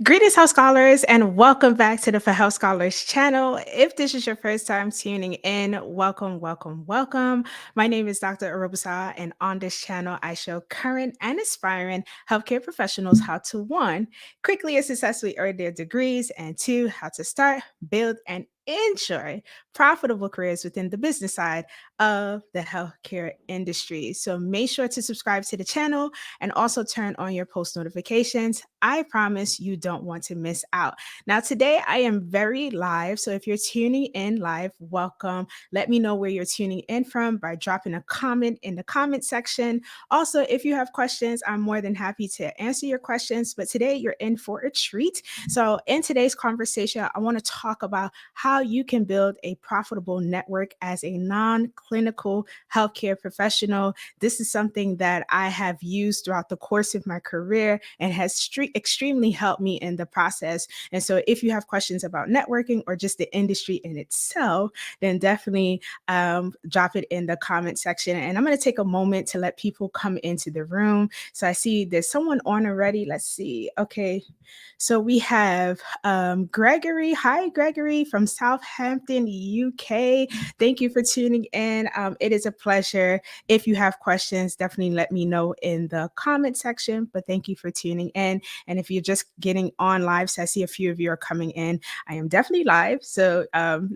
Greetings, House Scholars, and welcome back to the For Health Scholars channel. If this is your first time tuning in, welcome, welcome, welcome. My name is Dr. Arubusa, and on this channel, I show current and aspiring healthcare professionals how to one, quickly and successfully earn their degrees, and two, how to start, build, and enjoy profitable careers within the business side of the healthcare industry. So make sure to subscribe to the channel and also turn on your post notifications. I promise you don't want to miss out. Now, today I am very live. So if you're tuning in live, welcome. Let me know where you're tuning in from by dropping a comment in the comment section. Also, if you have questions, I'm more than happy to answer your questions. But today you're in for a treat. So, in today's conversation, I want to talk about how you can build a profitable network as a non clinical healthcare professional. This is something that I have used throughout the course of my career and has extremely helped me in the process. And so, if you have questions about networking or just the industry in itself, then definitely drop it in the comment section. And I'm going to take a moment to let people come into the room. So, I see there's someone on already. Let's see. Okay. So we have Gregory. Hi, Gregory from Southampton, UK. Thank you for tuning in. It is a pleasure. If you have questions, definitely let me know in the comment section. But thank you for tuning in. And if you're just getting on live, so I see a few of you are coming in, I am definitely live. So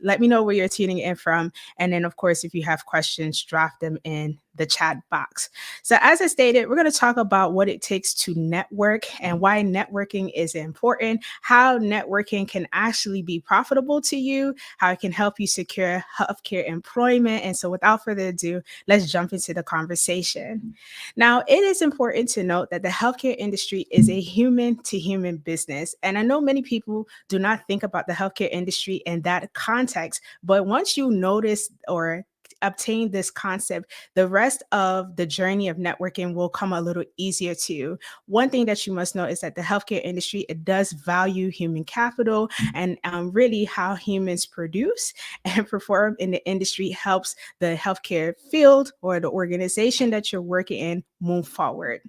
let me know where you're tuning in from. And then, of course, if you have questions, drop them in the chat box. So, as I stated, we're going to talk about what it takes to network and why networking is important, how networking can actually be profitable to you, how it can help you secure healthcare employment. And so, without further ado, let's jump into the conversation. Now, it is important to note that the healthcare industry is a human to human business. And I know many people do not think about the healthcare industry in that context, but once you notice or obtain this concept, the rest of the journey of networking will come a little easier to you. One thing that you must know is that the healthcare industry, it does value human capital, and really how humans produce and perform in the industry helps the healthcare field or the organization that you're working in move forward.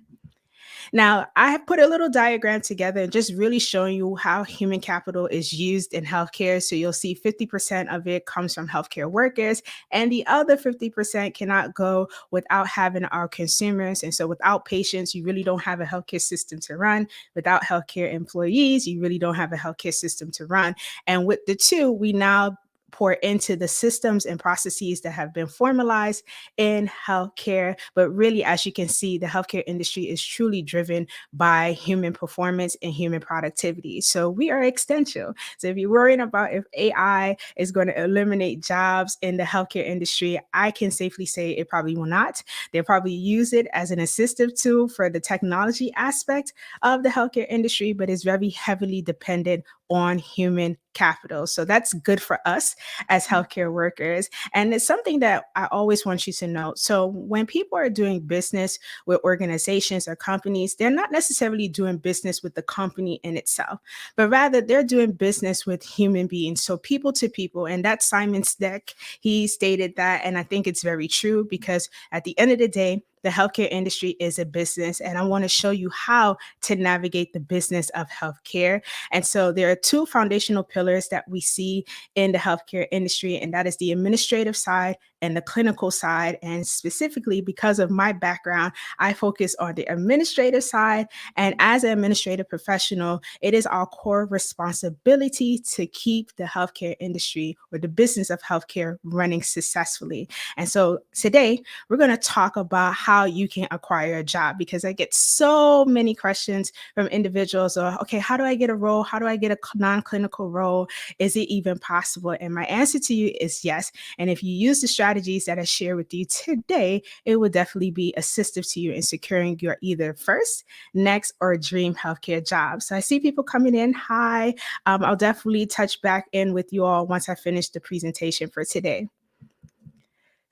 Now, I have put a little diagram together and just really showing you how human capital is used in healthcare. So you'll see 50% of it comes from healthcare workers, and the other 50% cannot go without having our consumers. And so without patients, you really don't have a healthcare system to run. Without healthcare employees, you really don't have a healthcare system to run. And with the two, we now pour into the systems and processes that have been formalized in healthcare. But really, as you can see, the healthcare industry is truly driven by human performance and human productivity. So we are essential. So if you're worrying about if AI is going to eliminate jobs in the healthcare industry, I can safely say it probably will not. They'll probably use it as an assistive tool for the technology aspect of the healthcare industry, but it's very heavily dependent on human capital. So that's good for us as healthcare workers. And it's something that I always want you to know. So when people are doing business with organizations or companies, they're not necessarily doing business with the company in itself, but rather they're doing business with human beings. So people to people. And that's Simon Sinek. He stated that. And I think it's very true because at the end of the day, the healthcare industry is a business, and I want to show you how to navigate the business of healthcare. And so there are two foundational pillars that we see in the healthcare industry, and that is the administrative side and the clinical side. And specifically, because of my background, I focus on the administrative side. And as an administrative professional, it is our core responsibility to keep the healthcare industry or the business of healthcare running successfully. And so today, we're going to talk about how you can acquire a job, because I get so many questions from individuals or, okay, how do I get a role? How do I get a non-clinical role? Is it even possible? And my answer to you is yes. And if you use the strategies that I share with you today, it will definitely be assistive to you in securing your either first, next, or dream healthcare job. So I see people coming in. Hi. I'll definitely touch back in with you all once I finish the presentation for today.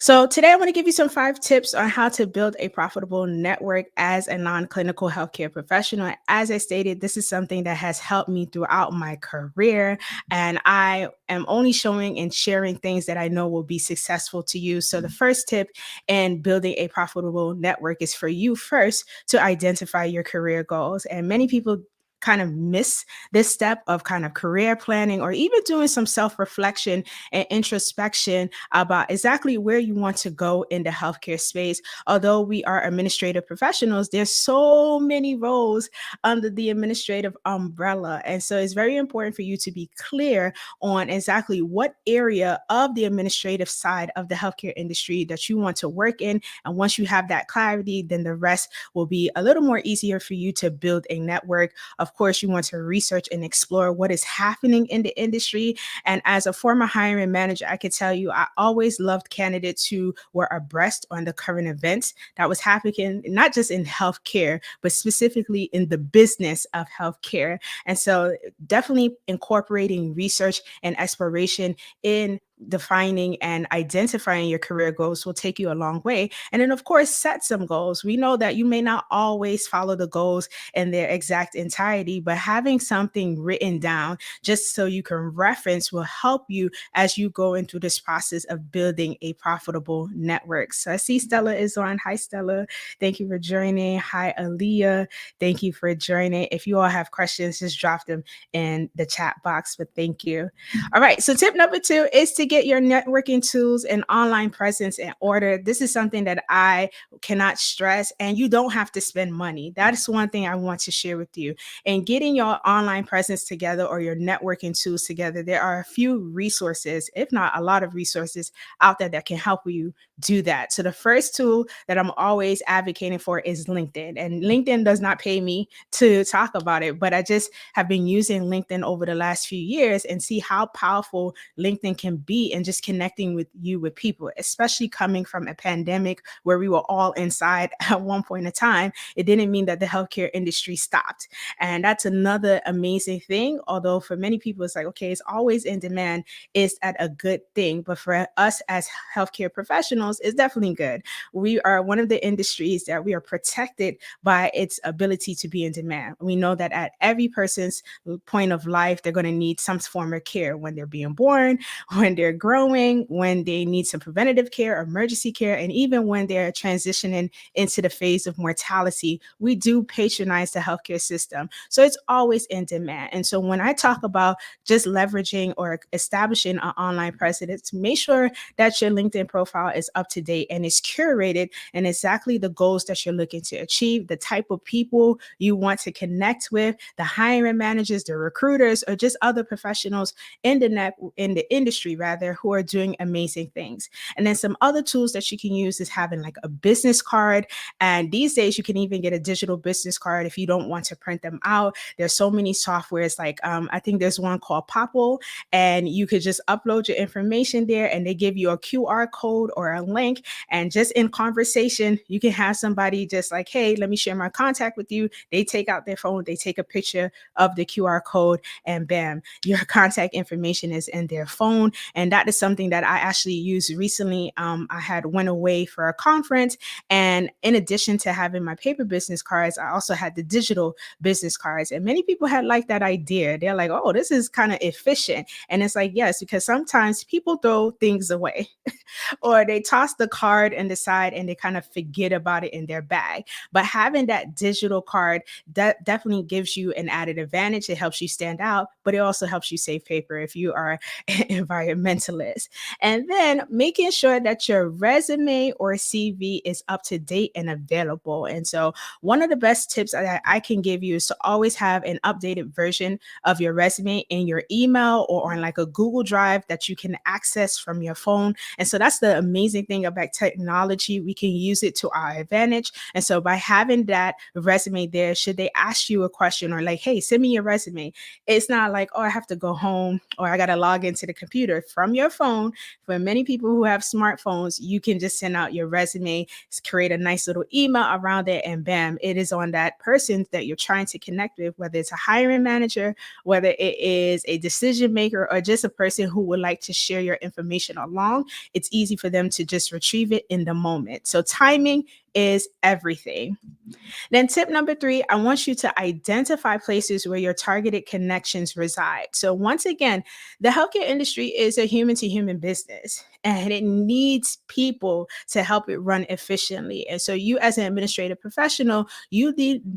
So today I want to give you some 5 tips on how to build a profitable network as a non-clinical healthcare professional. As I stated, this is something that has helped me throughout my career, and I am only showing and sharing things that I know will be successful to you. So the first tip in building a profitable network is for you first to identify your career goals. And many people kind of miss this step of kind of career planning or even doing some self reflection and introspection about exactly where you want to go in the healthcare space. Although we are administrative professionals, there's so many roles under the administrative umbrella. And so it's very important for you to be clear on exactly what area of the administrative side of the healthcare industry that you want to work in. And once you have that clarity, then the rest will be a little more easier for you to build a network. Of course, you want to research and explore what is happening in the industry. And as a former hiring manager, I could tell you I always loved candidates who were abreast on the current events that was happening, not just in healthcare, but specifically in the business of healthcare. And so definitely incorporating research and exploration in defining and identifying your career goals will take you a long way. And then, of course, set some goals. We know that you may not always follow the goals in their exact entirety, but having something written down just so you can reference will help you as you go into this process of building a profitable network. So I see Stella is on. Hi, Stella. Thank you for joining. Hi, Aaliyah. Thank you for joining. If you all have questions, just drop them in the chat box, but thank you. All right. So tip number 2 is to get your networking tools and online presence in order. This is something that I cannot stress, and you don't have to spend money. That is one thing I want to share with you. And getting your online presence together or your networking tools together, there are a few resources, if not a lot of resources out there that can help you do that. So the first tool that I'm always advocating for is LinkedIn. And LinkedIn does not pay me to talk about it, but I just have been using LinkedIn over the last few years and see how powerful LinkedIn can be in just connecting with you with people, especially coming from a pandemic where we were all inside at one point in time. It didn't mean that the healthcare industry stopped. And that's another amazing thing. Although for many people, it's like, okay, it's always in demand. Is that a good thing? But for us as healthcare professionals, it's definitely good. We are one of the industries that we are protected by its ability to be in demand. We know that at every person's point of life, they're going to need some form of care when they're being born, when they're growing, when they need some preventative care, emergency care, and even when they're transitioning into the phase of mortality. We do patronize the healthcare system. So it's always in demand. And so when I talk about just leveraging or establishing an online presence, make sure that your LinkedIn profile is up to date and is curated and exactly the goals that you're looking to achieve, the type of people you want to connect with, the hiring managers, the recruiters, or just other professionals in the industry rather, who are doing amazing things. And then some other tools that you can use is having like a business card. And these days you can even get a digital business card if you don't want to print them out. There's so many softwares like I think there's one called Popple, and you could just upload your information there and they give you a QR code or a link. And just in conversation, you can have somebody just like, hey, let me share my contact with you. They take out their phone, they take a picture of the QR code, and bam, your contact information is in their phone. And that is something that I actually used recently. I had went away for a conference, and in addition to having my paper business cards, I also had the digital business cards. And many people had liked that idea. They're like, oh, this is kind of efficient. And it's like, yes, because sometimes people throw things away or they toss the card in the side and they kind of forget about it in their bag. But having that digital card, that definitely gives you an added advantage. It helps you stand out, but it also helps you save paper if you are an environmentalist. And then making sure that your resume or CV is up to date and available. And so one of the best tips that I can give you is to always have an updated version of your resume in your email or on like a Google Drive that you can access from your phone. And so that's the amazing thing about technology. We can use it to our advantage. And so by having that resume there, should they ask you a question or like, hey, send me your resume, it's not like, oh, I have to go home or I got to log into the computer. From your phone, for many people who have smartphones, you can just send out your resume, create a nice little email around it, and bam, it is on that person that you're trying to connect with, whether it's a hiring manager, whether it is a decision maker, or just a person who would like to share your information along. It's easy for them to just retrieve it in the moment. So timing is everything. Then tip number 3, I want you to identify places where your targeted connections reside. So once again, the healthcare industry is a human to human business. and it needs people to help it run efficiently. And so, you as an administrative professional,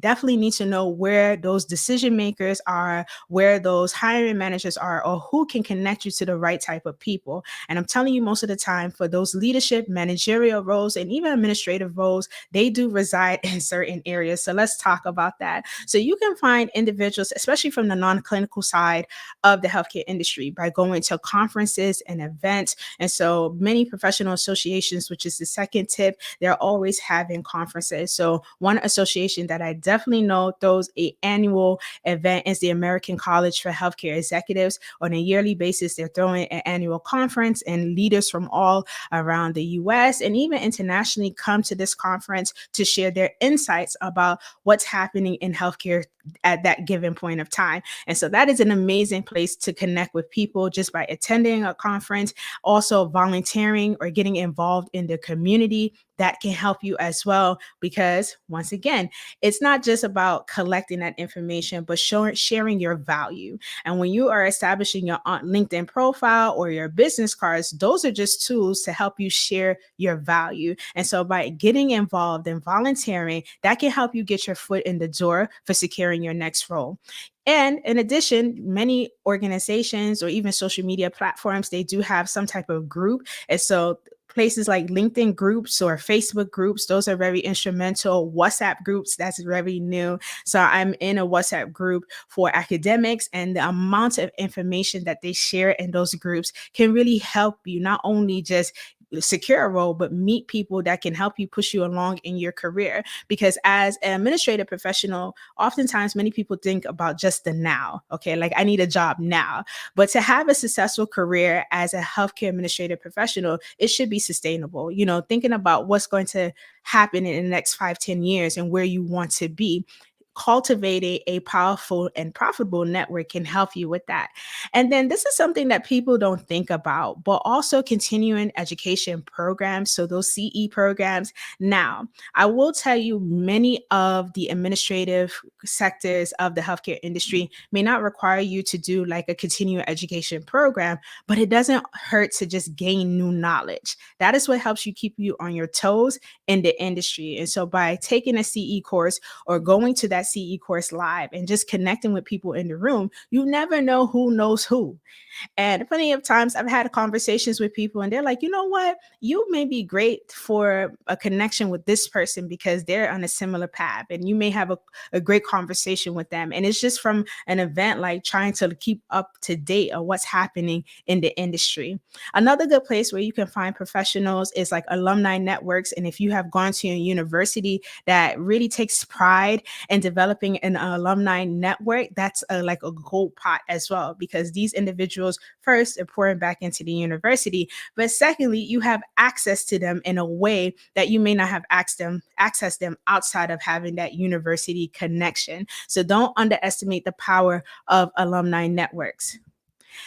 definitely need to know where those decision makers are, where those hiring managers are, or who can connect you to the right type of people. And I'm telling you, most of the time, for those leadership, managerial roles, and even administrative roles, they do reside in certain areas. So let's talk about that. So you can find individuals, especially from the non clinical side of the healthcare industry, by going to conferences and events. And so many professional associations, which is the second tip, they're always having conferences. So one association that I definitely know throws a annual event is the American College for Healthcare Executives. On a yearly basis, they're throwing an annual conference, and leaders from all around the US and even internationally come to this conference to share their insights about what's happening in healthcare at that given point of time. And so that is an amazing place to connect with people just by attending a conference, also volunteering or getting involved in the community. That can help you as well, because once again, it's not just about collecting that information, but sharing your value. And when you are establishing your LinkedIn profile or your business cards, those are just tools to help you share your value. And so by getting involved and volunteering, that can help you get your foot in the door for securing your next role. And in addition, many organizations or even social media platforms, they do have some type of group. And so places like LinkedIn groups or Facebook groups, those are very instrumental. WhatsApp groups, that's very new. So I'm in a WhatsApp group for academics, and the amount of information that they share in those groups can really help you not only just secure a role, but meet people that can help you push you along in your career. Because as an administrative professional, oftentimes many people think about just the now. Okay, like I need a job now. But to have a successful career as a healthcare administrative professional, it should be sustainable. Thinking about what's going to happen in the next 5, 10 years and where you want to be. Cultivating a powerful and profitable network can help you with that. And then this is something that people don't think about, but also continuing education programs. So those CE programs. Now, I will tell you, many of the administrative sectors of the healthcare industry may not require you to do like a continuing education program, but it doesn't hurt to just gain new knowledge. That is what helps you keep you on your toes in the industry. And so by taking a CE course or going to that CE course live and just connecting with people in the room, you never know who knows who. And plenty of times I've had conversations with people and they're like, you know what? You may be great for a connection with this person because they're on a similar path, and you may have a great conversation with them. And it's just from an event, like trying to keep up to date on what's happening in the industry. Another good place where you can find professionals is like alumni networks. And if you have gone to a university that really takes pride in developing an alumni network, that's like a gold pot as well, because these individuals first are pouring back into the university, but secondly, you have access to them in a way that you may not have access them outside of having that university connection. So don't underestimate the power of alumni networks.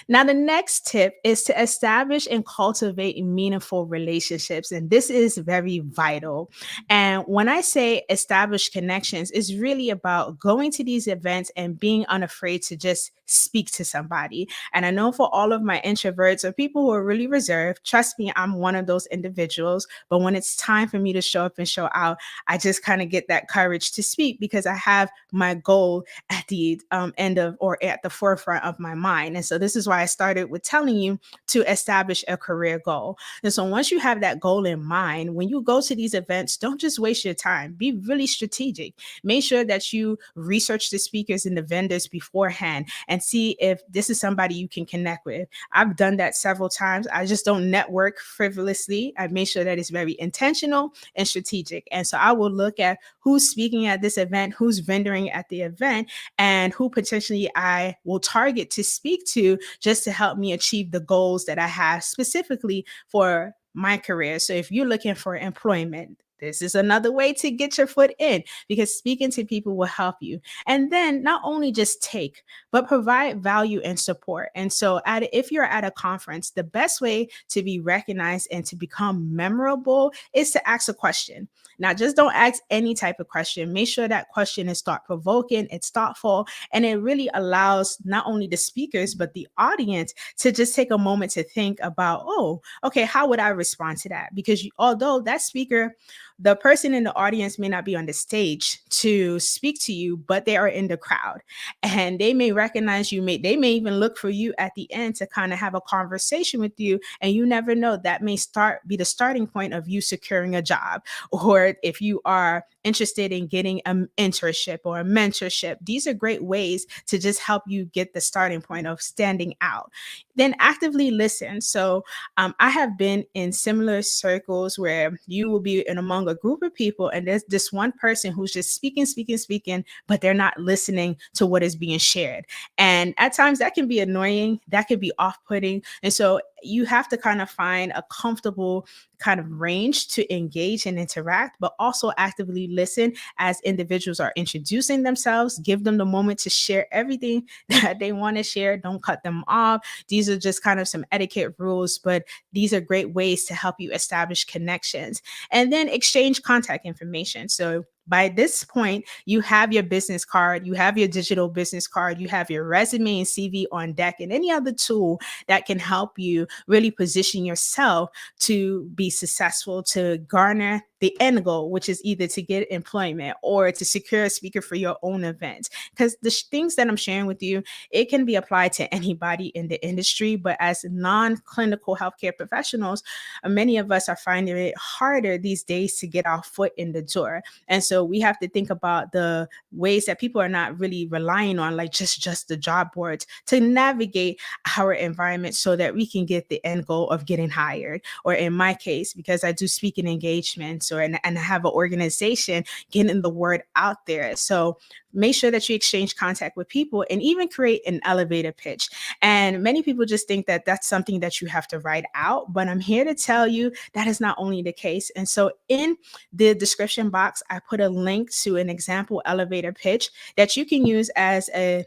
Now, the next tip is to establish and cultivate meaningful relationships. And this is very vital. And when I say establish connections, it's really about going to these events and being unafraid to just speak to somebody. And I know for all of my introverts or people who are really reserved, trust me, I'm one of those individuals. But when it's time for me to show up and show out, I just kind of get that courage to speak because I have my goal at the end of or at the forefront of my mind. And so this is why I started with telling you to establish a career goal. And so once you have that goal in mind, when you go to these events, don't just waste your time. Be really strategic. Make sure that you research the speakers and the vendors beforehand and see if this is somebody you can connect with. I've done that several times. I just don't network frivolously. I make sure that it's very intentional and strategic. And so I will look at who's speaking at this event, who's vendoring at the event, and who potentially I will target to speak to just to help me achieve the goals that I have specifically for my career. So if you're looking for employment, this is another way to get your foot in because speaking to people will help you. And then not only just take, but provide value and support. And so, if you're at a conference, the best way to be recognized and to become memorable is to ask a question. Now, just don't ask any type of question. Make sure that question is thought provoking, it's thoughtful, and it really allows not only the speakers, but the audience to just take a moment to think about, oh, okay, how would I respond to that? Because although that speaker, the person in the audience may not be on the stage to speak to you, but they are in the crowd and they may recognize you. They may even look for you at the end to kind of have a conversation with you. And you never know, that may be the starting point of you securing a job. Or if you are interested in getting an internship or a mentorship, these are great ways to just help you get the starting point of standing out. Then actively listen. So I have been in similar circles where you will be in among a group of people, and there's this one person who's just speaking, speaking, speaking, but they're not listening to what is being shared. And at times that can be annoying, that can be off putting. And so you have to kind of find a comfortable kind of range to engage and interact, but also actively listen as individuals are introducing themselves. Give them the moment to share everything that they want to share. Don't cut them off. These are just kind of some etiquette rules, but these are great ways to help you establish connections. And then exchange contact information. So by this point, you have your business card, you have your digital business card, you have your resume and CV on deck, and any other tool that can help you really position yourself to be successful, to garner the end goal, which is either to get employment or to secure a speaker for your own event. Because the things that I'm sharing with you, it can be applied to anybody in the industry, but as non-clinical healthcare professionals, many of us are finding it harder these days to get our foot in the door. And so we have to think about the ways that people are not really relying on, like just the job boards, to navigate our environment so that we can get the end goal of getting hired. Or in my case, because I do speaking engagements and I have an organization, getting the word out there. So make sure that you exchange contact with people and even create an elevator pitch. And many people just think that that's something that you have to write out, but I'm here to tell you that is not only the case. And so in the description box, I put a link to an example elevator pitch that you can use as a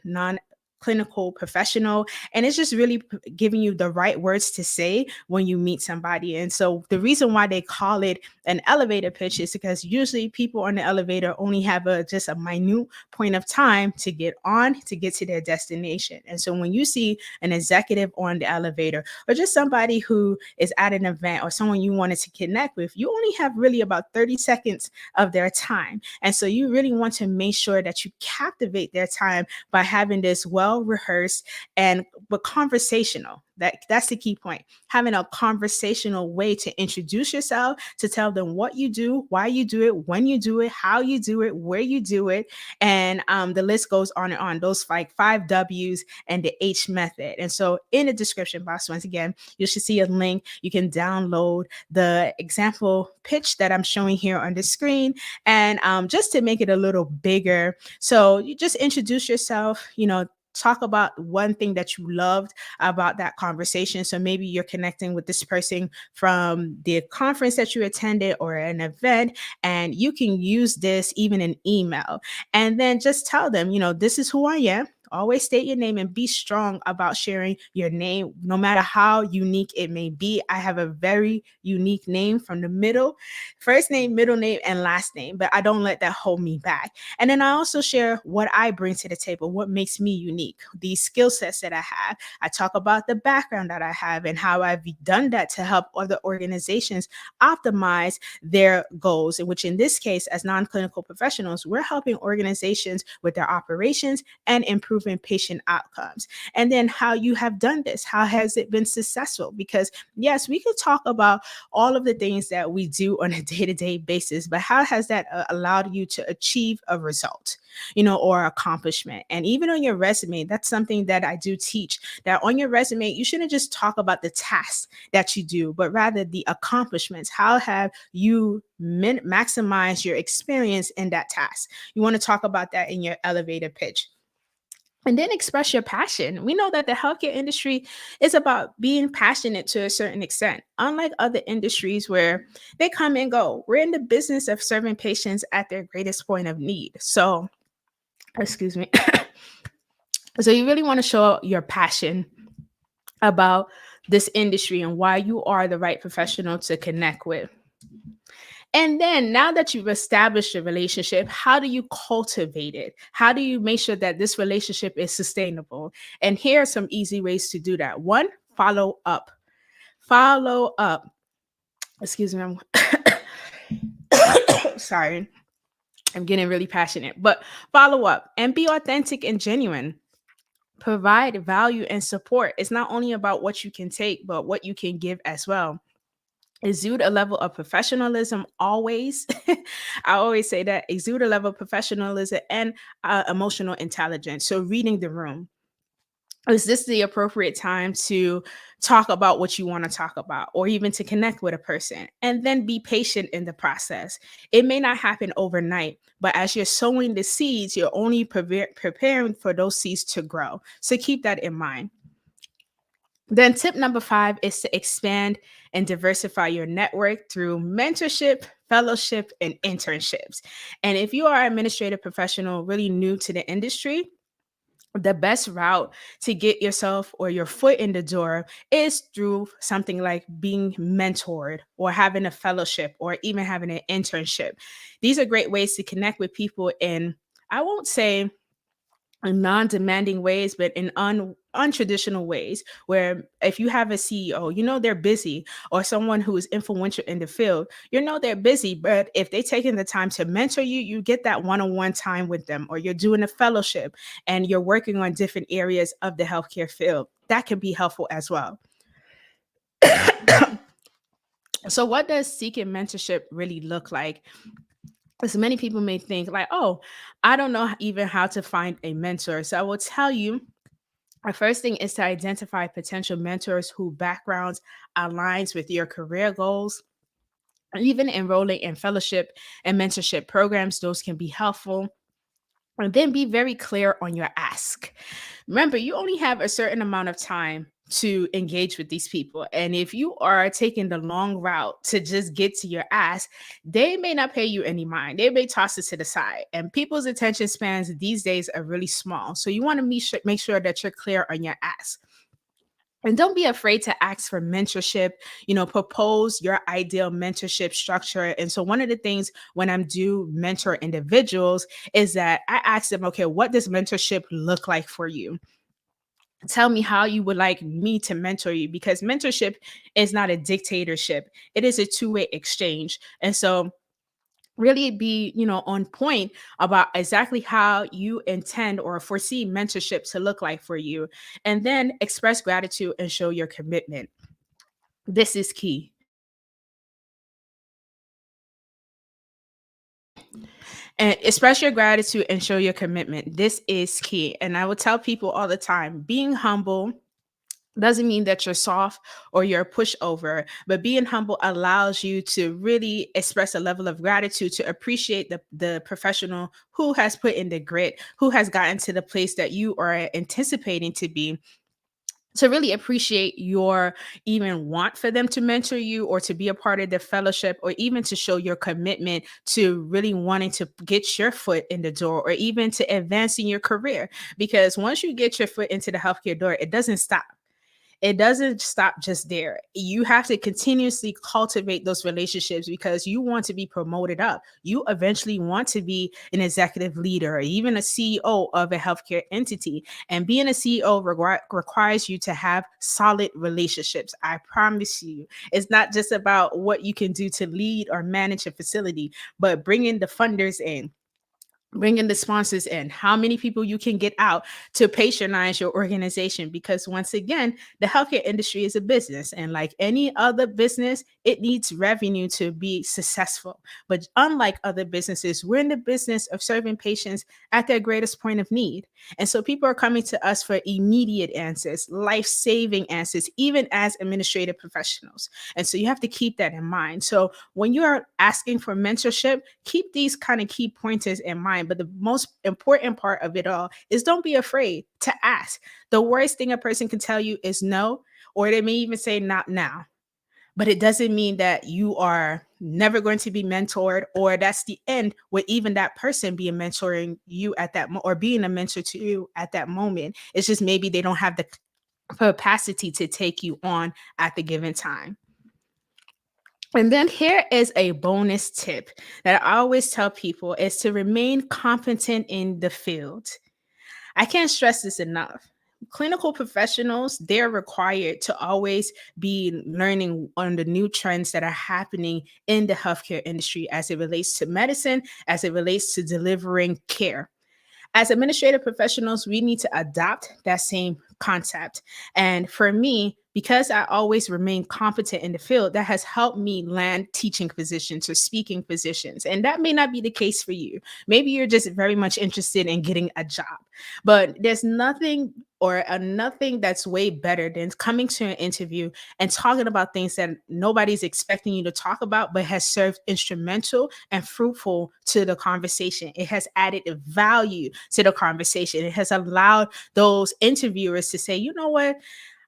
clinical professional, and it's just really giving you the right words to say when you meet somebody. And so the reason why they call it an elevator pitch is because usually people on the elevator only have just a minute point of time to get on to get to their destination. And so when you see an executive on the elevator, or just somebody who is at an event, or someone you wanted to connect with, you only have really about 30 seconds of their time. And so you really want to make sure that you captivate their time by having this well rehearsed and but conversational. That's the key point. Having a conversational way to introduce yourself, to tell them what you do, why you do it, when you do it, how you do it, where you do it, and the list goes on and on. Those like 5 W's and the H method. And so in the description box, once again, you should see a link. You can download the example pitch that I'm showing here on the screen, and just to make it a little bigger. So you just introduce yourself. Talk about one thing that you loved about that conversation. So maybe you're connecting with this person from the conference that you attended or an event, and you can use this even in email. And then just tell them, this is who I am. Always state your name and be strong about sharing your name, no matter how unique it may be. I have a very unique name from the middle, first name, middle name, and last name, but I don't let that hold me back. And then I also share what I bring to the table, what makes me unique, these skill sets that I have. I talk about the background that I have and how I've done that to help other organizations optimize their goals, in which in this case, as non-clinical professionals, we're helping organizations with their operations and improving patient outcomes. And then how you have done this, how has it been successful? Because yes, we could talk about all of the things that we do on a day-to-day basis, but how has that allowed you to achieve a result, or accomplishment? And even on your resume, that's something that I do teach, that on your resume, you shouldn't just talk about the tasks that you do, but rather the accomplishments. How have you maximized your experience in that task? You want to talk about that in your elevator pitch. And then express your passion. We know that the healthcare industry is about being passionate to a certain extent. Unlike other industries where they come and go, we're in the business of serving patients at their greatest point of need. So, excuse me. So, you really want to show your passion about this industry and why you are the right professional to connect with. And then now that you've established a relationship, how do you cultivate it? How do you make sure that this relationship is sustainable? And here are some easy ways to do that. One, follow up. Follow up. Excuse me. Sorry. I'm getting really passionate, but follow up and be authentic and genuine. Provide value and support. It's not only about what you can take, but what you can give as well. Exude a level of professionalism always. I always say that exude a level of professionalism and emotional intelligence. So, reading the room. Is this the appropriate time to talk about what you want to talk about or even to connect with a person? And then be patient in the process. It may not happen overnight, but as you're sowing the seeds, you're only preparing for those seeds to grow. So, keep that in mind. Then, tip number 5 is to expand and diversify your network through mentorship, fellowship, and internships. And if you are an administrative professional really new to the industry, the best route to get yourself or your foot in the door is through something like being mentored or having a fellowship or even having an internship. These are great ways to connect with people in, I won't say in non-demanding ways, but in untraditional ways. Where if you have a CEO, you know they're busy, or someone who is influential in the field, you know they're busy. But if they taking the time to mentor you, you get that one-on-one time with them, or you're doing a fellowship and you're working on different areas of the healthcare field. That can be helpful as well. So, what does seeking mentorship really look like? As many people may think, like, oh, I don't know even how to find a mentor. So, I will tell you, our first thing is to identify potential mentors who backgrounds aligns with your career goals. And even enrolling in fellowship and mentorship programs, those can be helpful. And then be very clear on your ask. Remember, you only have a certain amount of time to engage with these people. And if you are taking the long route to just get to your ask, they may not pay you any mind. They may toss it to the side. And people's attention spans these days are really small. So you want to make sure that you're clear on your ask. And don't be afraid to ask for mentorship, propose your ideal mentorship structure. And so one of the things when I'm do mentor individuals is that I ask them, okay, what does mentorship look like for you? Tell me how you would like me to mentor you, because mentorship is not a dictatorship. It is a two-way exchange. And so really be on point about exactly how you intend or foresee mentorship to look like for you, and then express gratitude and show your commitment. This is key. And express your gratitude and show your commitment. This is key. And I will tell people all the time, being humble doesn't mean that you're soft or you're a pushover, but being humble allows you to really express a level of gratitude to appreciate the professional who has put in the grit, who has gotten to the place that you are anticipating to be, to really appreciate your even want for them to mentor you or to be a part of the fellowship, or even to show your commitment to really wanting to get your foot in the door or even to advance in your career. Because once you get your foot into the healthcare door, it doesn't stop. It doesn't stop just there. You have to continuously cultivate those relationships because you want to be promoted up. You eventually want to be an executive leader or even a CEO of a healthcare entity. And being a CEO requires you to have solid relationships. I promise you, it's not just about what you can do to lead or manage a facility, but bringing the funders in, bringing the sponsors in, how many people you can get out to patronize your organization. Because once again, the healthcare industry is a business, and like any other business, it needs revenue to be successful. But unlike other businesses, we're in the business of serving patients at their greatest point of need. And so people are coming to us for immediate answers, life-saving answers, even as administrative professionals. And so you have to keep that in mind. So when you are asking for mentorship, keep these kind of key pointers in mind, mind. But the most important part of it all is don't be afraid to ask. The worst thing a person can tell you is no, or they may even say not now. But it doesn't mean that you are never going to be mentored, or that's the end with even that person being mentoring you at or being a mentor to you at that moment. It's just maybe they don't have the capacity to take you on at the given time. And then here is a bonus tip that I always tell people is to remain competent in the field. I can't stress this enough. Clinical professionals, they're required to always be learning on the new trends that are happening in the healthcare industry as it relates to medicine, as it relates to delivering care. As administrative professionals, we need to adopt that same concept. And for me, because I always remain competent in the field, that has helped me land teaching positions or speaking positions. And that may not be the case for you. Maybe you're just very much interested in getting a job. But there's nothing that's way better than coming to an interview and talking about things that nobody's expecting you to talk about, but has served instrumental and fruitful to the conversation. It has added value to the conversation. It has allowed those interviewers to say, you know what?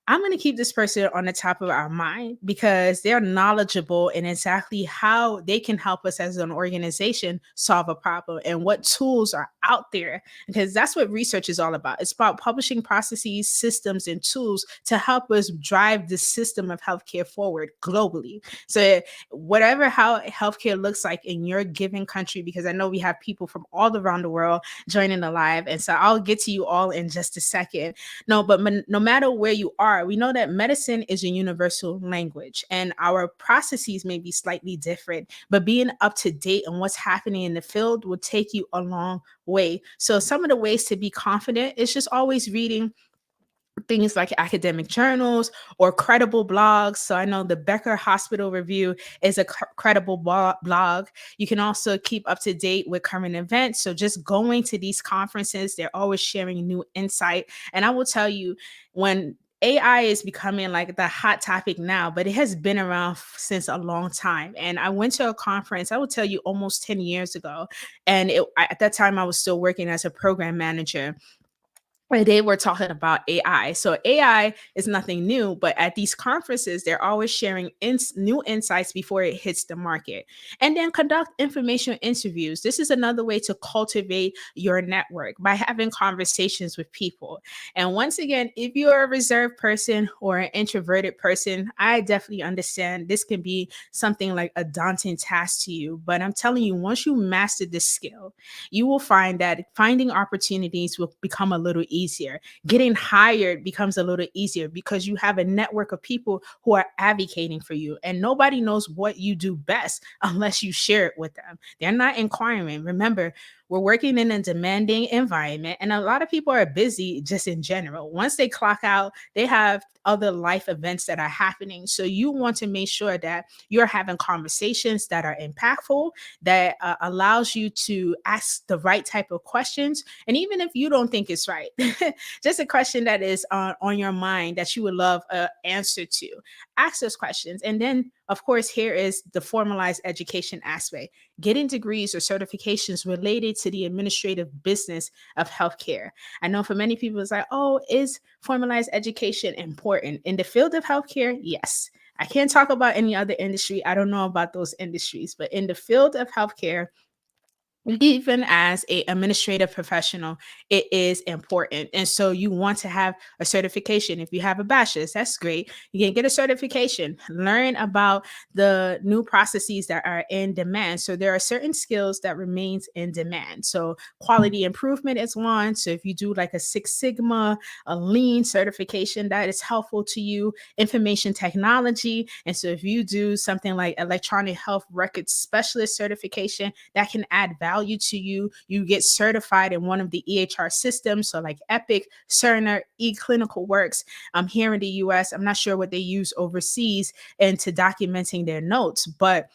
I'm going to keep this person on the top of our mind because they're knowledgeable in exactly how they can help us as an organization solve a problem and what tools are out there. Because that's what research is all about. It's about publishing processes, systems, and tools to help us drive the system of healthcare forward globally. So, whatever how healthcare looks like in your given country, because I know we have people from all around the world joining the live. And so I'll get to you all in just a second. No, but no matter where you are, we know that medicine is a universal language and our processes may be slightly different, but being up to date on what's happening in the field will take you a long way. So some of the ways to be confident is just always reading things like academic journals or credible blogs. So I know the Becker Hospital Review is a credible blog. You can also keep up to date with current events. So just going to these conferences, they're always sharing new insight. And I will tell you, when AI is becoming like the hot topic now, but it has been around since a long time. And I went to a conference, I will tell you, almost 10 years ago. And at that time, I was still working as a program manager, where they were talking about AI. So AI is nothing new, but at these conferences, they're always sharing new insights before it hits the market. And then conduct information interviews. This is another way to cultivate your network by having conversations with people. And once again, if you're a reserved person or an introverted person, I definitely understand this can be something like a daunting task to you. But I'm telling you, once you master this skill, you will find that finding opportunities will become a little easier. Getting hired becomes a little easier because you have a network of people who are advocating for you. And nobody knows what you do best unless you share it with them. They're not inquiring. Remember, we're working in a demanding environment, and a lot of people are busy just in general. Once they clock out, they have other life events that are happening. So you want to make sure that you're having conversations that are impactful, that allows you to ask the right type of questions. And even if you don't think it's right, just a question that is on your mind that you would love an answer to, ask those questions. And then, of course, here is the formalized education aspect, getting degrees or certifications related to the administrative business of healthcare. I know for many people, it's like, oh, is formalized education important? In the field of healthcare, yes. I can't talk about any other industry. I don't know about those industries, but in the field of healthcare, even as a administrative professional, it is important. And so you want to have a certification. If you have a bachelor's, that's great. You can get a certification, learn about the new processes that are in demand. So there are certain skills that remains in demand. So quality improvement is one. So if you do like a Six Sigma, a lean certification, that is helpful to you. Information technology. And so if you do something like electronic health records specialist certification, that can add value to you. You get certified in one of the EHR systems, so like Epic, Cerner, eClinical Works. Here in the US, I'm not sure what they use overseas into documenting their notes, but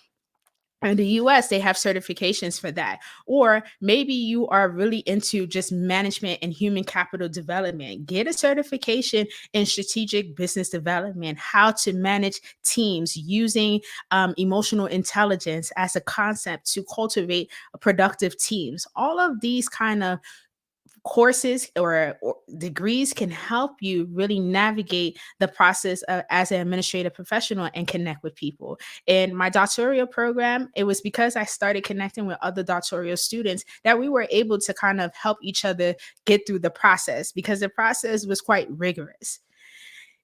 In the US, they have certifications for that. Or maybe you are really into just management and human capital development. Get a certification in strategic business development, how to manage teams using emotional intelligence as a concept to cultivate productive teams. All of these kind of courses or degrees can help you really navigate the process as an administrative professional and connect with people. In my doctoral program, it was because I started connecting with other doctoral students that we were able to kind of help each other get through the process, because the process was quite rigorous.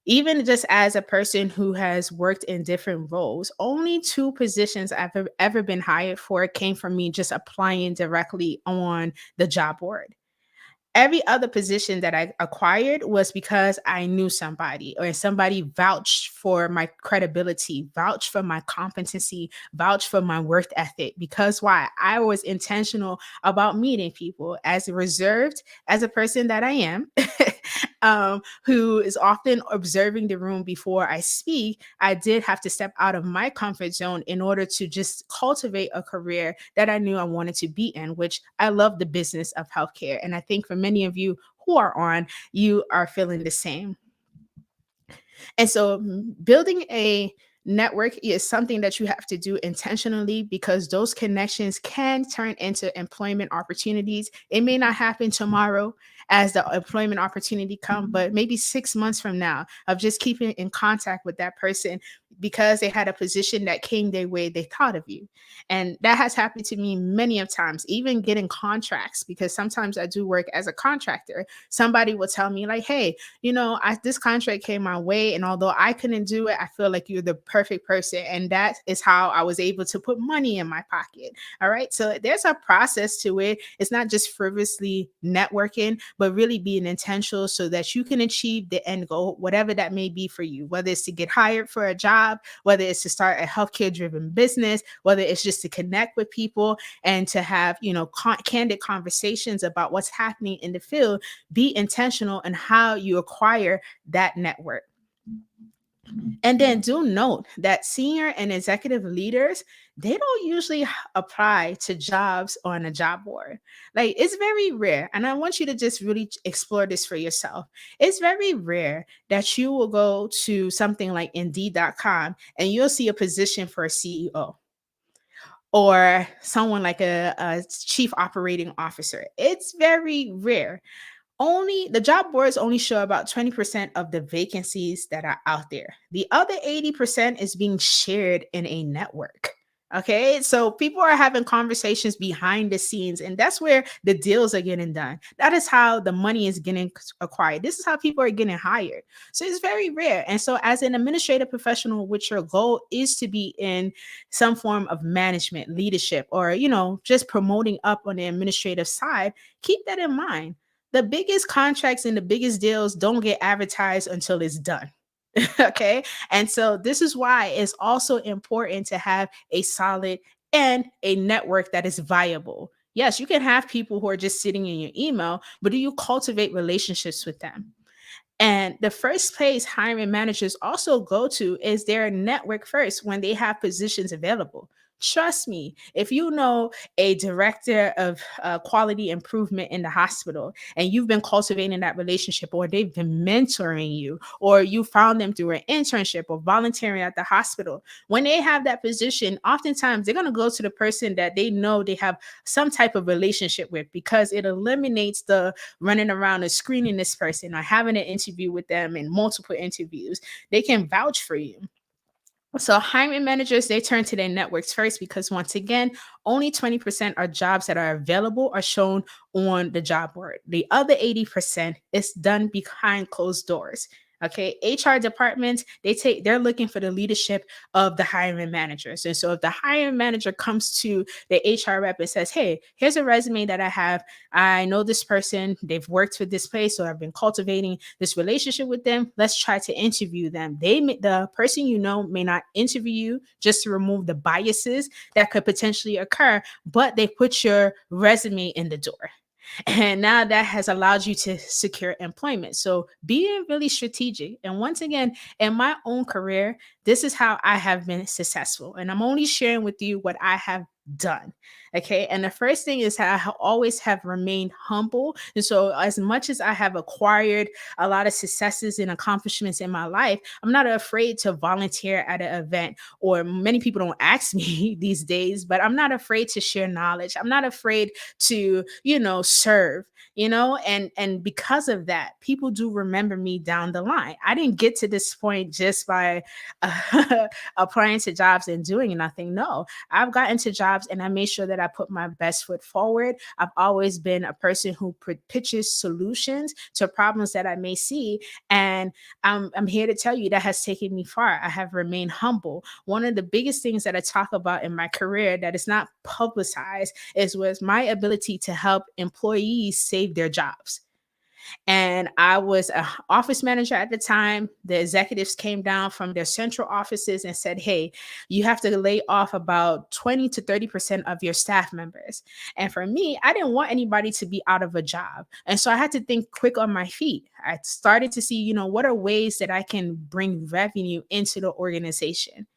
Even just as a person who has worked in different roles, only two positions I've ever been hired for came from me just applying directly on the job board. Every other position that I acquired was because I knew somebody, or somebody vouched for my credibility, vouched for my competency, vouched for my work ethic. Because why? I was intentional about meeting people. As reserved as a person that I am, who is often observing the room before I speak, I did have to step out of my comfort zone in order to just cultivate a career that I knew I wanted to be in, which I love the business of healthcare. And I think for many of you who are on, you are feeling the same. And so building a network is something that you have to do intentionally, because those connections can turn into employment opportunities. It may not happen tomorrow as the employment opportunity come, but maybe 6 months from now, of just keeping in contact with that person because they had a position that came their way, they thought of you. And that has happened to me many of times, even getting contracts, because sometimes I do work as a contractor. Somebody will tell me like, hey, this contract came my way, and although I couldn't do it, I feel like you're the perfect person. And that is how I was able to put money in my pocket. All right. So there's a process to it. It's not just frivolously networking, but really being intentional so that you can achieve the end goal, whatever that may be for you, whether it's to get hired for a job, whether it's to start a healthcare driven business, whether it's just to connect with people and to have, candid conversations about what's happening in the field. Be intentional in how you acquire that network. And then do note that senior and executive leaders, they don't usually apply to jobs on a job board. Like, it's very rare. And I want you to just really explore this for yourself. It's very rare that you will go to something like Indeed.com and you'll see a position for a CEO or someone like a chief operating officer. It's very rare. Only the job boards only show about 20% of the vacancies that are out there. The other 80% is being shared in a network. Okay, so people are having conversations behind the scenes, and that's where the deals are getting done. That is how the money is getting acquired. This is how people are getting hired. So it's very rare. And so, as an administrative professional, which your goal is to be in some form of management, leadership, or just promoting up on the administrative side, keep that in mind. The biggest contracts and the biggest deals don't get advertised until it's done. Okay. And so this is why it's also important to have a solid and a network that is viable. Yes, you can have people who are just sitting in your email, but do you cultivate relationships with them? And the first place hiring managers also go to is their network first when they have positions available. Trust me, if you know a director of quality improvement in the hospital and you've been cultivating that relationship, or they've been mentoring you, or you found them through an internship or volunteering at the hospital, when they have that position, oftentimes they're going to go to the person that they know they have some type of relationship with, because it eliminates the running around and screening this person or having an interview with them and multiple interviews. They can vouch for you. So hiring managers, they turn to their networks first, because once again, only 20% are jobs that are available are shown on the job board. The other 80% is done behind closed doors. Okay, HR departments, they're looking for the leadership of the hiring managers. And so if the hiring manager comes to the HR rep and says, hey, here's a resume that I have. I know this person, they've worked with this place, so I've been cultivating this relationship with them. Let's try to interview them. The person may not interview you, just to remove the biases that could potentially occur, but they put your resume in the door. And now that has allowed you to secure employment. So being really strategic. And once again, in my own career, this is how I have been successful. And I'm only sharing with you what I have done. Okay. And the first thing is how always have remained humble. And so, as much as I have acquired a lot of successes and accomplishments in my life, I'm not afraid to volunteer at an event. Or many people don't ask me these days, but I'm not afraid to share knowledge. I'm not afraid to, serve, and because of that, people do remember me down the line. I didn't get to this point just by applying to jobs and doing nothing. No, I've gotten to jobs and I made sure that I put my best foot forward. I've always been a person who pitches solutions to problems that I may see. And I'm here to tell you that has taken me far. I have remained humble. One of the biggest things that I talk about in my career that is not publicized is was my ability to help employees save their jobs. And I was a office manager at the time. The executives came down from their central offices and said, "Hey, you have to lay off about 20 to 30% of your staff members." And for me, I didn't want anybody to be out of a job. And so I had to think quick on my feet. I started to see, what are ways that I can bring revenue into the organization.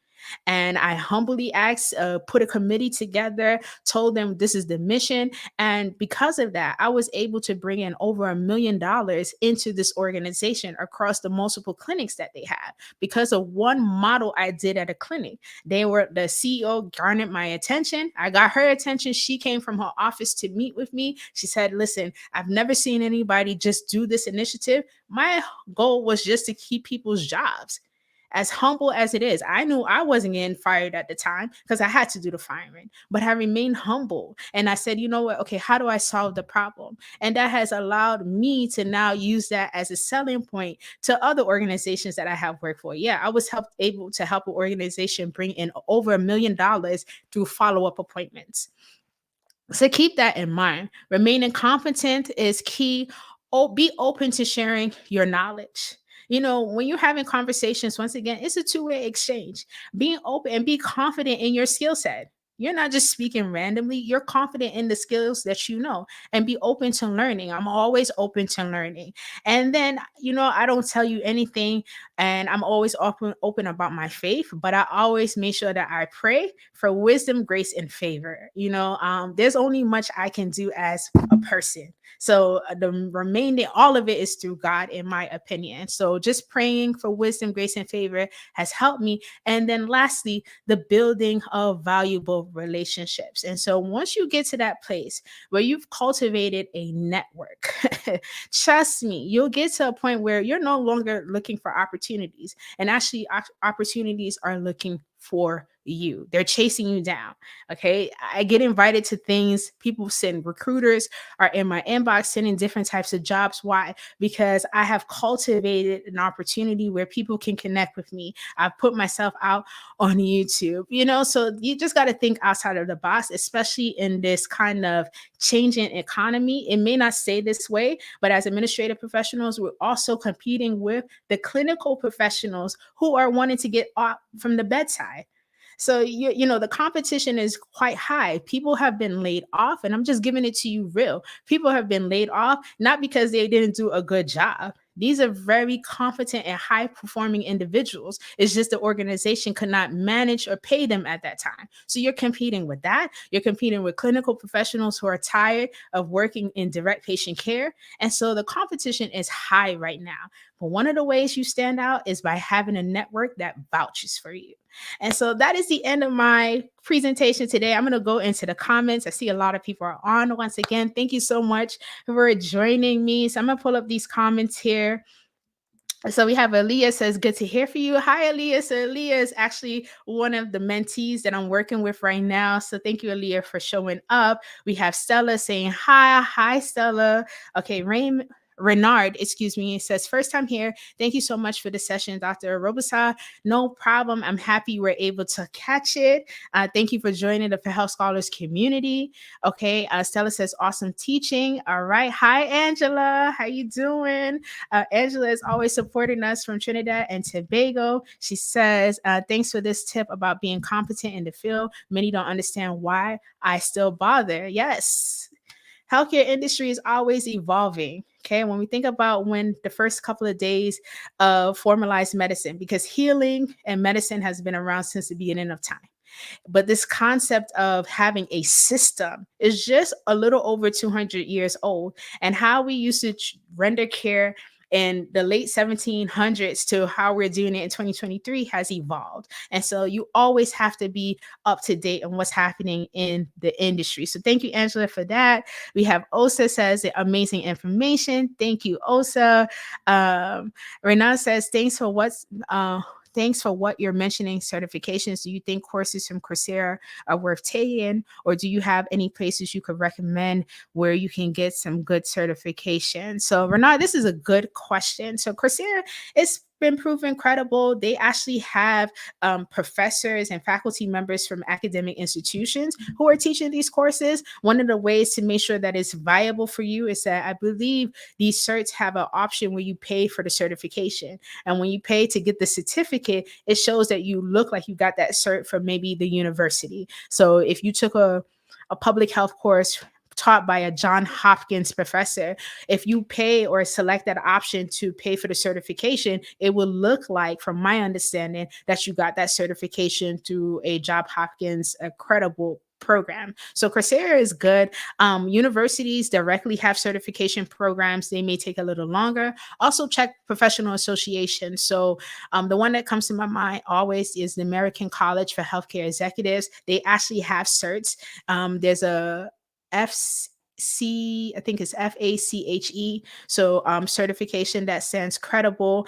And I humbly asked, put a committee together, told them this is the mission. And because of that, I was able to bring in over $1 million into this organization across the multiple clinics that they have because of one model I did at a clinic. The CEO garnered my attention. I got her attention. She came from her office to meet with me. She said, "Listen, I've never seen anybody just do this initiative. My goal was just to keep people's jobs." As humble as it is, I knew I wasn't getting fired at the time because I had to do the firing, but I remained humble. And I said, "You know what? Okay, how do I solve the problem?" And that has allowed me to now use that as a selling point to other organizations that I have worked for. Yeah, I was able to help an organization bring in over $1 million through follow up appointments. So keep that in mind. Remaining competent is key. Be open to sharing your knowledge. When you're having conversations, once again, it's a two-way exchange. Being open and be confident in your skill set. You're not just speaking randomly, you're confident in the skills that you know, and be open to learning. I'm always open to learning. And then, I don't tell you anything, and I'm always open about my faith, but I always make sure that I pray for wisdom, grace, and favor. There's only much I can do as a person. So the remaining, all of it is through God, in my opinion. So just praying for wisdom, grace, and favor has helped me. And then lastly, the building of valuable relationships. And so once you get to that place where you've cultivated a network, trust me, you'll get to a point where you're no longer looking for opportunities. And actually, opportunities are looking for you. They're chasing you down. Okay. I get invited to things. People send recruiters are in my inbox sending different types of jobs. Why? Because I have cultivated an opportunity where people can connect with me. I've put myself out on YouTube, so you just got to think outside of the box, especially in this kind of changing economy. It may not stay this way, but as administrative professionals, we're also competing with the clinical professionals who are wanting to get off from the bedside. So the competition is quite high. People have been laid off, and I'm just giving it to you real. People have been laid off not because they didn't do a good job. These are very competent and high performing individuals. It's just the organization could not manage or pay them at that time. So you're competing with that. You're competing with clinical professionals who are tired of working in direct patient care. And so the competition is high right now. But one of the ways you stand out is by having a network that vouches for you. And so that is the end of my presentation today. I'm going to go into the comments. I see a lot of people are on. Once again, thank you so much for joining me. So I'm going to pull up these comments here. So we have Aaliyah says, "Good to hear from you." Hi, Aaliyah. So Aaliyah is actually one of the mentees that I'm working with right now. So thank you, Aaliyah, for showing up. We have Stella saying hi. Hi, Stella. Okay, Renard, excuse me, says, "First time here. Thank you so much for the session, Dr. Robusa. No problem. I'm happy we're able to catch it. Thank you for joining the For Health Scholars community." Okay, Stella says, "Awesome teaching." All right. Hi, Angela. How you doing? Angela is always supporting us from Trinidad and Tobago. She says, "Thanks for this tip about being competent in the field. Many don't understand why I still bother." Yes. Healthcare industry is always evolving. Okay, when we think about when the first couple of days of formalized medicine, because healing and medicine has been around since the beginning of time. But this concept of having a system is just a little over 200 years old. And how we used to render care in the late 1700s to how we're doing it in 2023 has evolved. And so you always have to be up to date on what's happening in the industry. So thank you, Angela, for that. We have Osa says amazing information. Thank you, Osa. Renata says, thanks for what you're mentioning certifications. Do you think courses from Coursera are worth taking, or do you have any places you could recommend where you can get some good certification? So, Renata, this is a good question. So, Coursera is been proven credible. They actually have professors and faculty members from academic institutions who are teaching these courses. One of the ways to make sure that it's viable for you is that I believe these certs have an option where you pay for the certification. And when you pay to get the certificate, it shows that you look like you got that cert from maybe the university. So if you took a public health course taught by a John Hopkins professor, if you pay or select that option to pay for the certification, it will look like, from my understanding, that you got that certification through a John Hopkins credible program. So Coursera is good. Universities directly have certification programs. They may take a little longer. Also check professional associations. So the one that comes to my mind always is the American College for Healthcare Executives. They actually have certs. There's a I think it's FACHE. So certification that stands credible.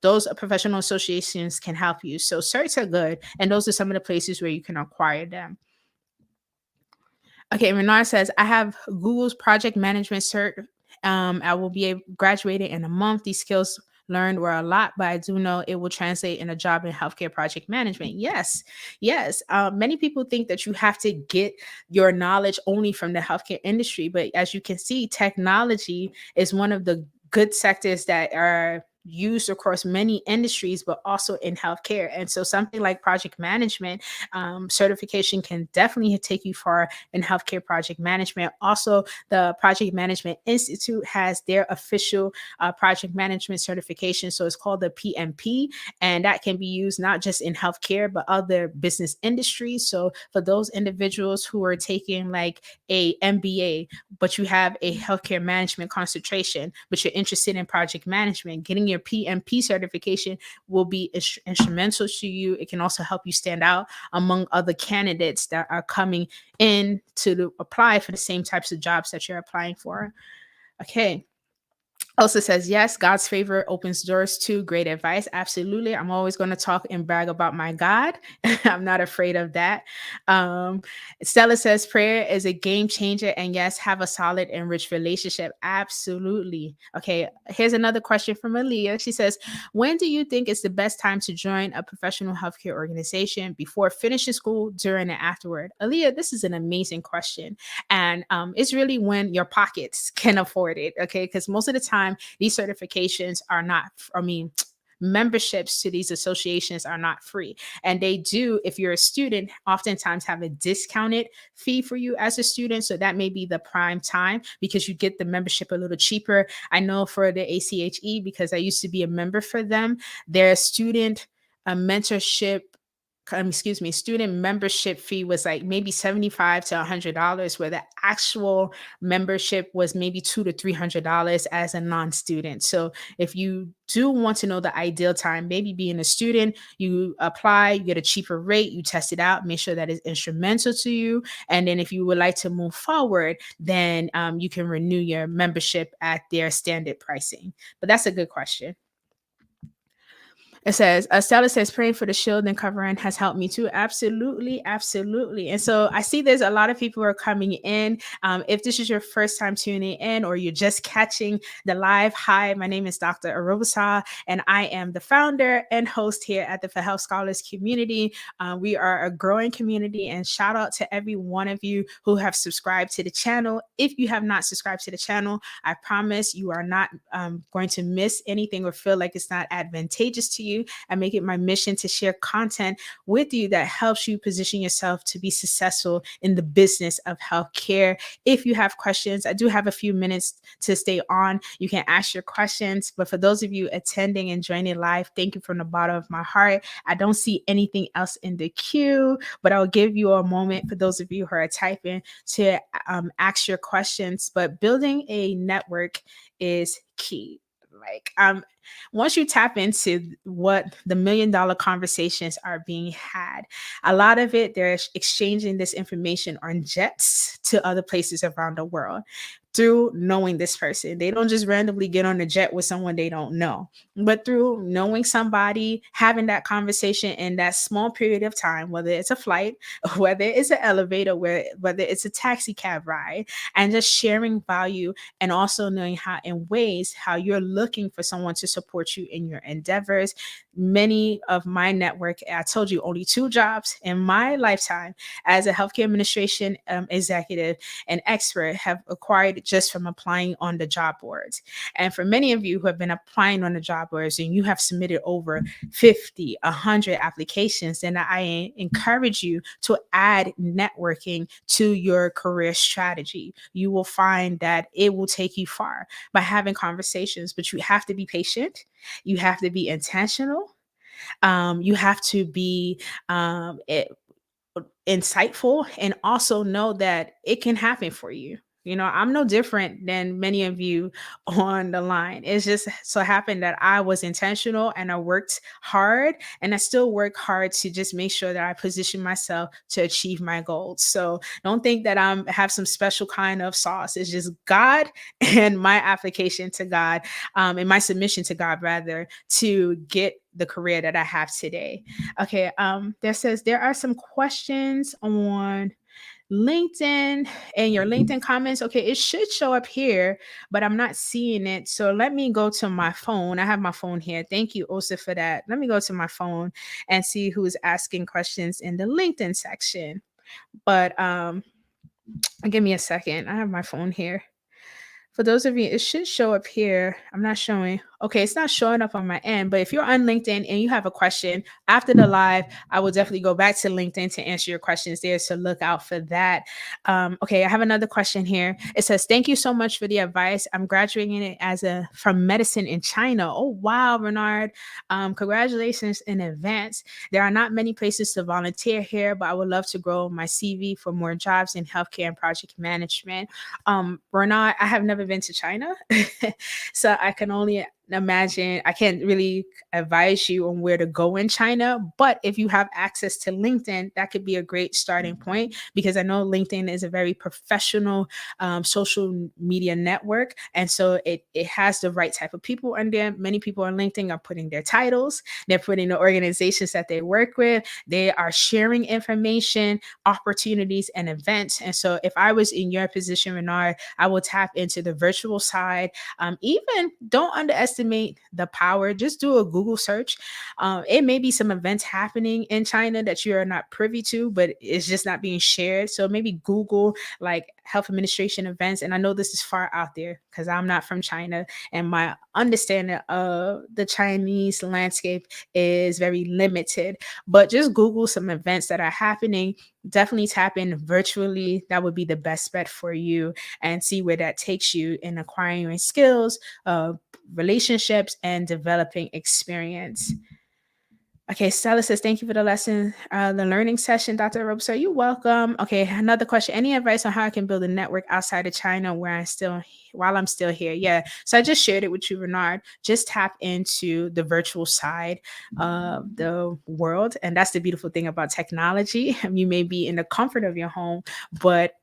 Those professional associations can help you. So certs are good. And those are some of the places where you can acquire them. Okay, Renard says, I have Google's project management cert. I will be graduating in a month. These skills learned were a lot, but I do know it will translate in a job in healthcare project management. Yes, yes. Many people think that you have to get your knowledge only from the healthcare industry, but as you can see, technology is one of the good sectors that are used across many industries, but also in healthcare. And so something like project management certification can definitely take you far in healthcare project management. Also, the Project Management Institute has their official project management certification. So it's called the PMP, and that can be used not just in healthcare, but other business industries. So for those individuals who are taking like a MBA, but you have a healthcare management concentration, but you're interested in project management, getting your PMP certification will be instrumental to you. It can also help you stand out among other candidates that are coming in to apply for the same types of jobs that you're applying for. Okay. Also says, yes, God's favor opens doors too. Great advice. Absolutely. I'm always going to talk and brag about my God. I'm not afraid of that. Um, Stella says, prayer is a game changer. And yes, have a solid and rich relationship. Absolutely. Okay. Here's another question from Aaliyah. She says, when do you think is the best time to join a professional healthcare organization? Before finishing school, during, and afterward? Aaliyah, this is an amazing question. And it's really when your pockets can afford it. Okay. Because most of the time, these certifications are not, memberships to these associations are not free. And they do, if you're a student, oftentimes have a discounted fee for you as a student. So that may be the prime time because you get the membership a little cheaper. I know for the ACHE, because I used to be a member for them, their student mentorship student membership fee was like maybe $75 to $100, where the actual membership was maybe $200 to $300 as a non-student. So if you do want to know the ideal time, maybe being a student, you apply, you get a cheaper rate, you test it out, make sure that it's instrumental to you. And then if you would like to move forward, then you can renew your membership at their standard pricing. But that's a good question. It says, Stella says, praying for the shield and covering has helped me too. Absolutely, absolutely. And so I see there's a lot of people who are coming in. If this is your first time tuning in or you're just catching the live, hi, my name is Dr. Arubasa, and I am the founder and host here at the For Health Scholars community. We are a growing community, and shout out to every one of you who have subscribed to the channel. If you have not subscribed to the channel, I promise you are not going to miss anything or feel like it's not advantageous to you. you. I make it my mission to share content with you that helps you position yourself to be successful in the business of healthcare. If you have questions, I do have a few minutes to stay on. You can ask your questions. But for those of you attending and joining live, thank you from the bottom of my heart. I don't see anything else in the queue, but I'll give you a moment for those of you who are typing to ask your questions. But building a network is key. Like, once you tap into what the $1 million conversations are being had, a lot of it, they're exchanging this information on jets to other places around the world through knowing this person. They don't just randomly get on a jet with someone they don't know, but through knowing somebody, having that conversation in that small period of time, whether it's a flight, whether it's an elevator, whether it's a taxi cab ride, and just sharing value, and also knowing how in ways how you're looking for someone to support you in your endeavors. Many of my network, I told you, only 2 jobs in my lifetime as a healthcare administration executive and expert have acquired just from applying on the job boards. And for many of you who have been applying on the job boards and you have submitted over 50, 100 applications, then I encourage you to add networking to your career strategy. You will find that it will take you far by having conversations, but you have to be patient. You have to be intentional. You have to be insightful, and also know that it can happen for you. You know, I'm no different than many of you on the line. It's just so happened that I was intentional and I worked hard, and I still work hard to just make sure that I position myself to achieve my goals. So don't think that I'm have some special kind of sauce. It's just God and my application to God, and my submission to God rather, to get the career that I have today. Okay, there says there are some questions on LinkedIn and your LinkedIn comments. Okay, it should show up here, but I'm not seeing it. So let me go to my phone. I have my phone here. Thank you, Osa, for that. Let me go to my phone and see who's asking questions in the LinkedIn section. But give me a second. I have my phone here. For those of you, it should show up here. I'm not showing. Okay, it's not showing up on my end, but if you're on LinkedIn and you have a question after the live, I will definitely go back to LinkedIn to answer your questions there. So look out for that. Okay, I have another question here. It says, "Thank you so much for the advice. I'm graduating it as a from medicine in China." Oh wow, Bernard. Congratulations in advance. There are not many places to volunteer here, but I would love to grow my CV for more jobs in healthcare and project management. Bernard, I have never been to China, so I can only imagine. I can't really advise you on where to go in China, but if you have access to LinkedIn, that could be a great starting point, because I know LinkedIn is a very professional social media network, and so it has the right type of people on there. Many people on LinkedIn are putting their titles, they're putting the organizations that they work with, they are sharing information, opportunities, and events. And so if I was in your position, Renard, I will tap into the virtual side. Even don't underestimate the power. Just do a Google search. It may be some events happening in China that you are not privy to, but it's just not being shared. So maybe Google like health administration events. And I know this is far out there because I'm not from China, and my understanding of the Chinese landscape is very limited. But just Google some events that are happening. Definitely tap in virtually. That would be the best bet for you, and see where that takes you in acquiring skills, relationships, and developing experience. Okay, Stella says, "Thank you for the lesson, the learning session, Dr. Robson. You're welcome." Okay, another question. "Any advice on how I can build a network outside of China while I'm still here?" Yeah, so I just shared it with you, Renard. Just tap into the virtual side of the world. And that's the beautiful thing about technology. You may be in the comfort of your home, but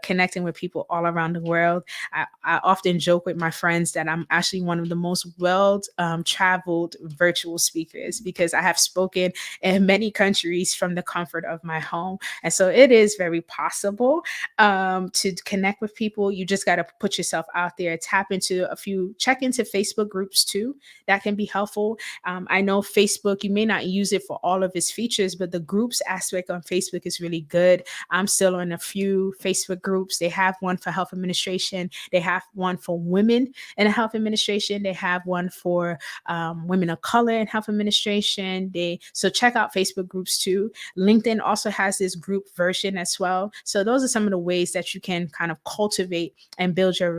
connecting with people all around the world. I often joke with my friends that I'm actually one of the most well traveled virtual speakers, because I have spoken in many countries from the comfort of my home. And so it is very possible to connect with people. You just got to put yourself out there, check into Facebook groups too. That can be helpful. I know Facebook, you may not use it for all of its features, but the groups aspect on Facebook is really good. I'm still on a few Facebook groups. They have one for health administration, they have one for women in health administration, they have one for women of color in health administration. So check out Facebook groups too. LinkedIn also has this group version as well. So those are some of the ways that you can kind of cultivate and build your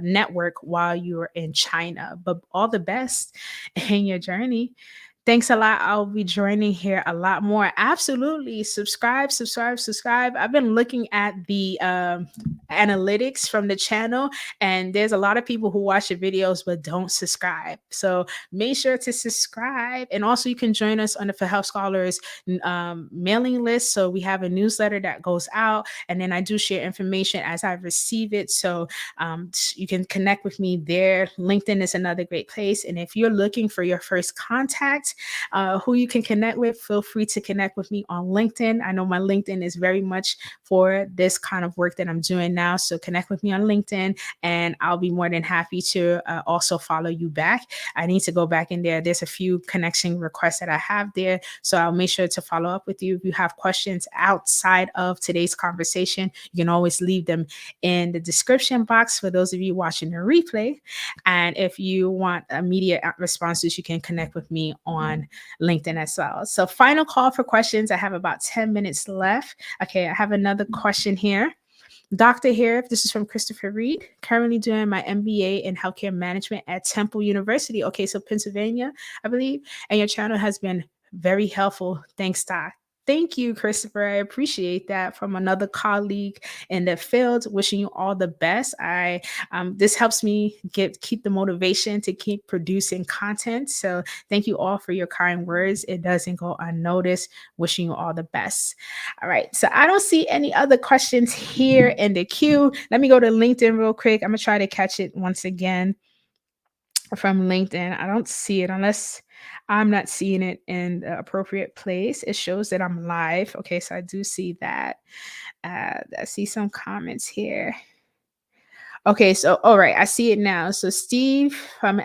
network while you're in China. But all the best in your journey. Thanks a lot. I'll be joining here a lot more. Absolutely. Subscribe, subscribe, subscribe. I've been looking at the analytics from the channel, and there's a lot of people who watch the videos but don't subscribe. So make sure to subscribe. And also, you can join us on the For Health Scholars mailing list. So we have a newsletter that goes out, and then I do share information as I receive it. So you can connect with me there. LinkedIn is another great place. And if you're looking for your first contact, who you can connect with, feel free to connect with me on LinkedIn. I know my LinkedIn is very much for this kind of work that I'm doing now. So connect with me on LinkedIn, and I'll be more than happy to also follow you back. I need to go back in there. There's a few connection requests that I have there. So I'll make sure to follow up with you. If you have questions outside of today's conversation, you can always leave them in the description box for those of you watching the replay. And if you want immediate responses, you can connect with me on LinkedIn as well. So final call for questions. I have about 10 minutes left. Okay, I have another question here. Dr. Here, this is from Christopher Reed, currently doing my MBA in healthcare management at Temple University. Okay, so Pennsylvania, I believe. And your channel has been very helpful. Thanks, Doc. Thank you, Christopher. I appreciate that from another colleague in the field. Wishing you all the best. This helps me keep the motivation to keep producing content. So thank you all for your kind words. It doesn't go unnoticed. Wishing you all the best. All right. So I don't see any other questions here in the queue. Let me go to LinkedIn real quick. I'm gonna try to catch it once again from LinkedIn. I don't see it unless I'm not seeing it in the appropriate place. It shows that I'm live. Okay, so I do see that. I see some comments here. Okay, so all right, I see it now. So Steve from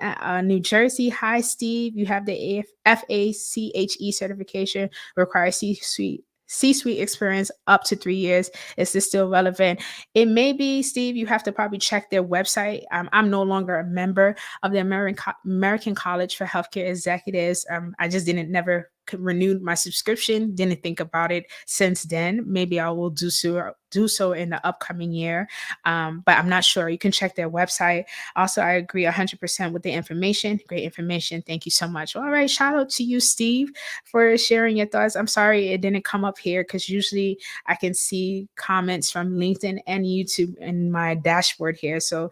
New Jersey. Hi, Steve. You have the FACHE certification, requires C-suite experience up to 3 years. Is this still relevant? It may be, Steve. You have to probably check their website. I'm no longer a member of the American College for Healthcare Executives. I just never renewed my subscription. Didn't think about it since then. Maybe I will do so in the upcoming year. But I'm not sure. You can check their website. Also, I agree 100% with the information. Great information. Thank you so much. All right. Shout out to you, Steve, for sharing your thoughts. I'm sorry it didn't come up here because usually I can see comments from LinkedIn and YouTube in my dashboard here. So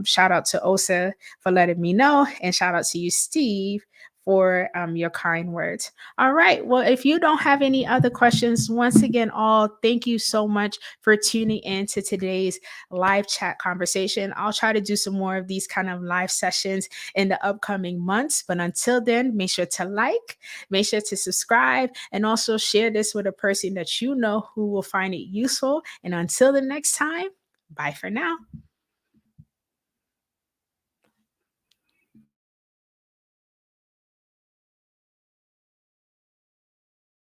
shout out to Osa for letting me know. And shout out to you, Steve, for your kind words. All right. Well, if you don't have any other questions, once again, all thank you so much for tuning in to today's live chat conversation. I'll try to do some more of these kind of live sessions in the upcoming months. But until then, make sure to make sure to subscribe, and also share this with a person that you know who will find it useful. And until the next time, bye for now.